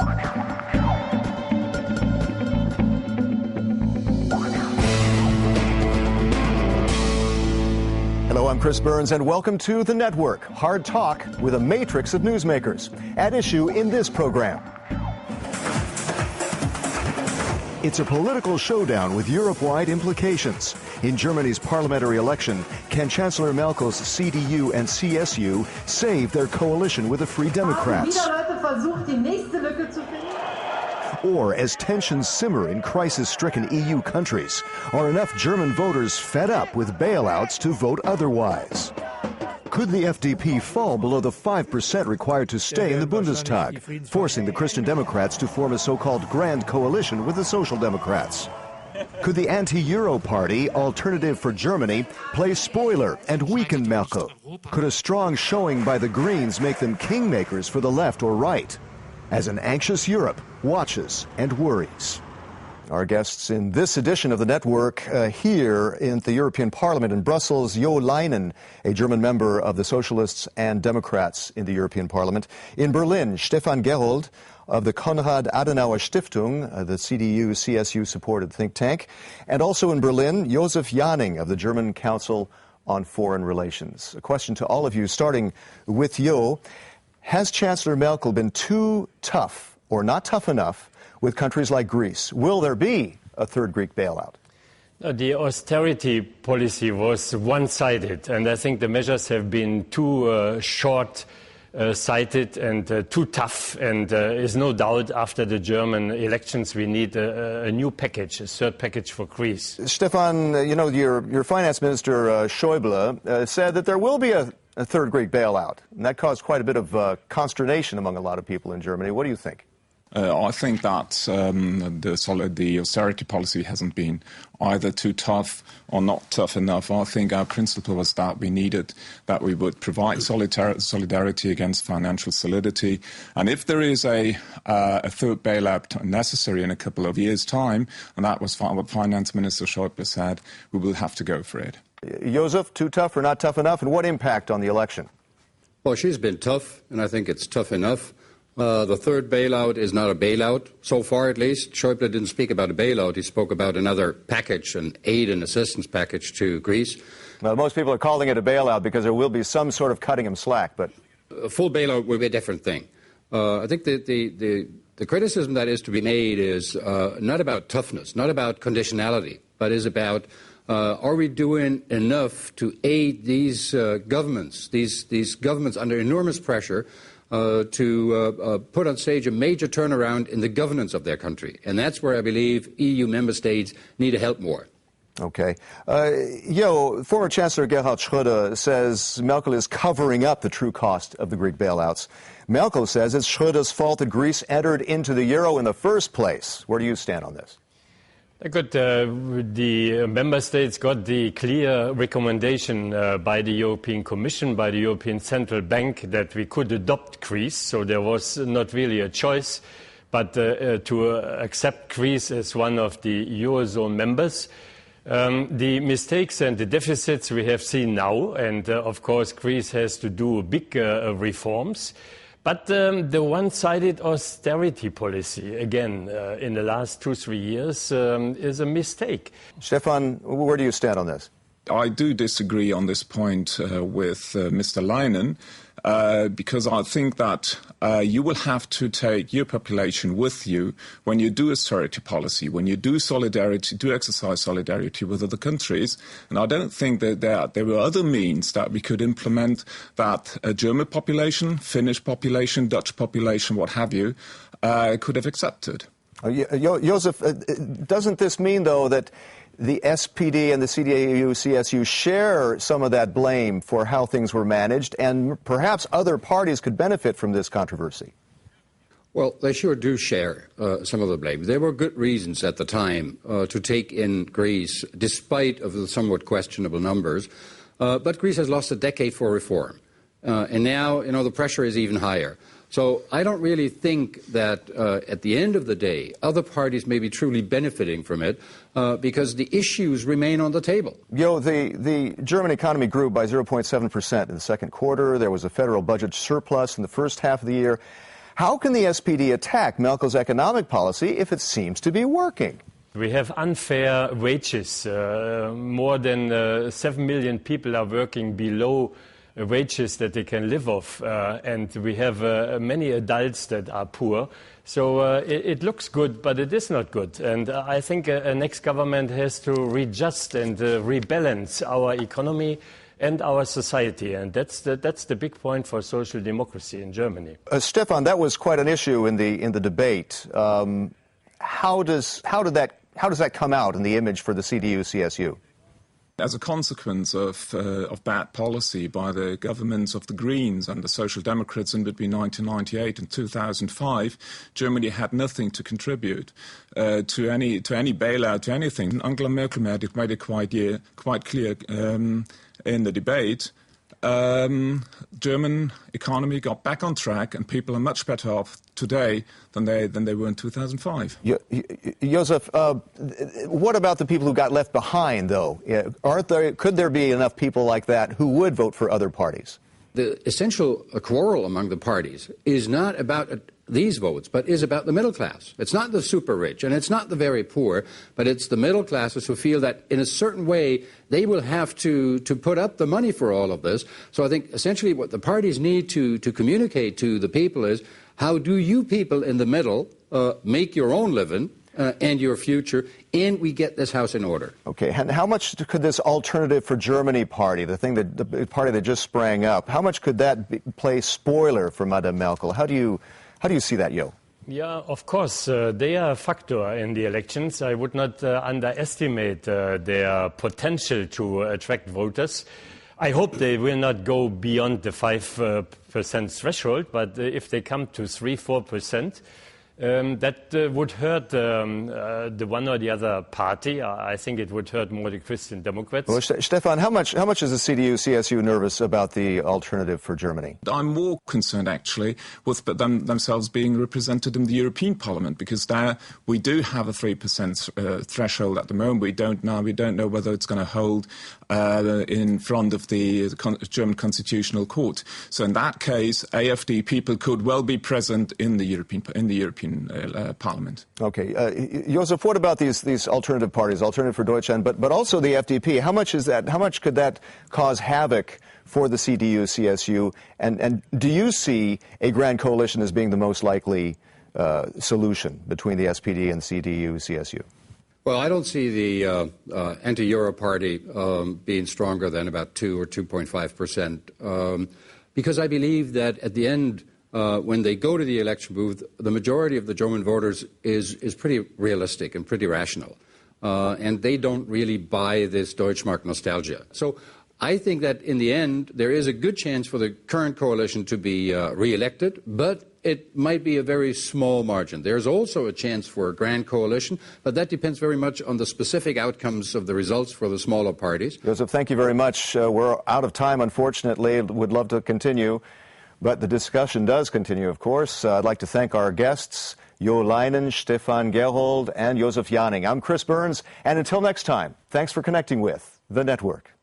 Hello, I'm Chris Burns, and welcome to The Network, hard talk with a matrix of newsmakers. At issue in this program, it's a political showdown with Europe-wide implications. In Germany's parliamentary election, can Chancellor Merkel's CDU and CSU save their coalition with the Free Democrats? Or, as tensions simmer in crisis-stricken EU countries, are enough German voters fed up with bailouts to vote otherwise? Could the FDP fall below the 5% required to stay in the Bundestag, forcing the Christian Democrats to form a so-called grand coalition with the Social Democrats? Could the anti-Euro party, Alternative for Germany, play spoiler and weaken Merkel? Could a strong showing by the Greens make them kingmakers for the left or right? As an anxious Europe watches and worries. Our guests in this edition of the network here in the European Parliament in Brussels, Jo Leinen, a German member of the Socialists and Democrats in the European Parliament. In Berlin, Stefan Gerold of the Konrad Adenauer Stiftung, the CDU-CSU-supported think tank. And also in Berlin, Josef Janning of the German Council on Foreign Relations. A question to all of you, starting with Jo. Has Chancellor Merkel been too tough or not tough enough with countries like Greece? Will there be a third Greek bailout? The austerity policy was one-sided, and I think the measures have been too short-sighted and too tough. And there's no doubt after the German elections we need a new package, a third package for Greece. Stefan, you know, your finance minister, Schäuble, said that there will be a third Greek bailout, and that caused quite a bit of consternation among a lot of people in Germany. What do you think? I think that the austerity policy hasn't been either too tough or not tough enough. I think our principle was that we would provide solidarity against financial solidity. And if there is a third bailout necessary in a couple of years' time, and that was what Finance Minister Schäuble said, we will have to go for it. Josef, too tough or not tough enough, and what impact on the election? Well, she's been tough, and I think it's tough enough. The third bailout is not a bailout, so far at least. Schäuble didn't speak about a bailout. He spoke about another package, an aid and assistance package to Greece. Well, most people are calling it a bailout because there will be some sort of cutting him slack, but a full bailout will be a different thing. I think the criticism that is to be made is not about toughness, not about conditionality, but is about are we doing enough to aid these governments, these governments under enormous pressure to put on stage a major turnaround in the governance of their country. And that's where I believe EU member states need to help more. Okay. Former Chancellor Gerhard Schröder says Merkel is covering up the true cost of the Greek bailouts. Merkel says it's Schröder's fault that Greece entered into the euro in the first place. Where do you stand on this? The member states got the clear recommendation by the European Commission, by the European Central Bank, that we could adopt Greece. So there was not really a choice but to accept Greece as one of the Eurozone members. The mistakes and the deficits we have seen now, and of course Greece has to do big reforms. But the one-sided austerity policy, again, in the last 2-3 years, is a mistake. Stefan, where do you stand on this? I do disagree on this point with Mr. Leinen, because I think that you will have to take your population with you when you do austerity policy, when you do exercise solidarity with other countries. And I don't think that there were other means that we could implement that a German population, Finnish population, Dutch population, what have you, could have accepted. Josef, doesn't this mean, though, that the SPD and the CDU-CSU share some of that blame for how things were managed, and perhaps other parties could benefit from this controversy? Well, they sure do share some of the blame. There were good reasons at the time to take in Greece, despite of the somewhat questionable numbers. But Greece has lost a decade for reform. And now, the pressure is even higher. So I don't really think that at the end of the day, other parties may be truly benefiting from it because the issues remain on the table. The German economy grew by 0.7% in the second quarter. There was a federal budget surplus in the first half of the year. How can the SPD attack Merkel's economic policy if it seems to be working? We have unfair wages. More than 7 million people are working below wages that they can live off, and we have many adults that are poor. So it looks good, but it is not good. And I think a next government has to readjust and rebalance our economy and our society, and that's the big point for social democracy in Germany. Stefan, that was quite an issue in the debate. How does that come out in the image for the CDU-CSU? As a consequence of bad policy by the governments of the Greens and the Social Democrats in between 1998 and 2005, Germany had nothing to contribute to any bailout, to anything. Angela Merkel made it quite clear in the debate. German economy got back on track, and people are much better off today than they were in 2005. Joseph, what about the people who got left behind, though? Could there be enough people like that who would vote for other parties? The essential quarrel among the parties is not about these votes, but is about the middle class. It's not the super rich, and it's not the very poor, but it's the middle classes who feel that in a certain way they will have to put up the money for all of this. So I think essentially what the parties need to communicate to the people is, how do you people in the middle make your own living and your future, and we get this house in order? Okay, and how much could this Alternative for Germany party, the party that just sprang up, how much could that play spoiler for Madame Merkel? How do you see that, Jo? Yeah, of course, they are a factor in the elections. I would not underestimate their potential to attract voters. I hope they will not go beyond the 5% threshold, but if they come to 3-4%, that would hurt the one or the other party. I think it would hurt more the Christian Democrats. Well, Stefan, how much is the CDU-CSU nervous about the Alternative for Germany? I'm more concerned, actually, with them themselves being represented in the European Parliament, because there we do have a 3% threshold at the moment. We don't know whether it's going to hold in front of the German Constitutional Court. So in that case, AfD people could well be present in the European Parliament. Okay, Joseph, what about these alternative parties, Alternative for Deutschland, but also the FDP? How much could that cause havoc for the CDU-CSU? And do you see a grand coalition as being the most likely solution between the SPD and CDU-CSU? Well, I don't see the anti-Euro party being stronger than about 2 or 2.5%, because I believe that at the end, when they go to the election booth, the majority of the German voters is pretty realistic and pretty rational, and they don't really buy this Deutschmark nostalgia. So I think that in the end, there is a good chance for the current coalition to be re-elected, but it might be a very small margin. There's also a chance for a grand coalition, but that depends very much on the specific outcomes of the results for the smaller parties. Joseph, thank you very much. We're out of time, unfortunately. Would love to continue, but the discussion does continue, of course. I'd like to thank our guests, Jo Leinen, Stefan Gerhold, and Joseph Janning. I'm Chris Burns, and until next time, thanks for connecting with The Network.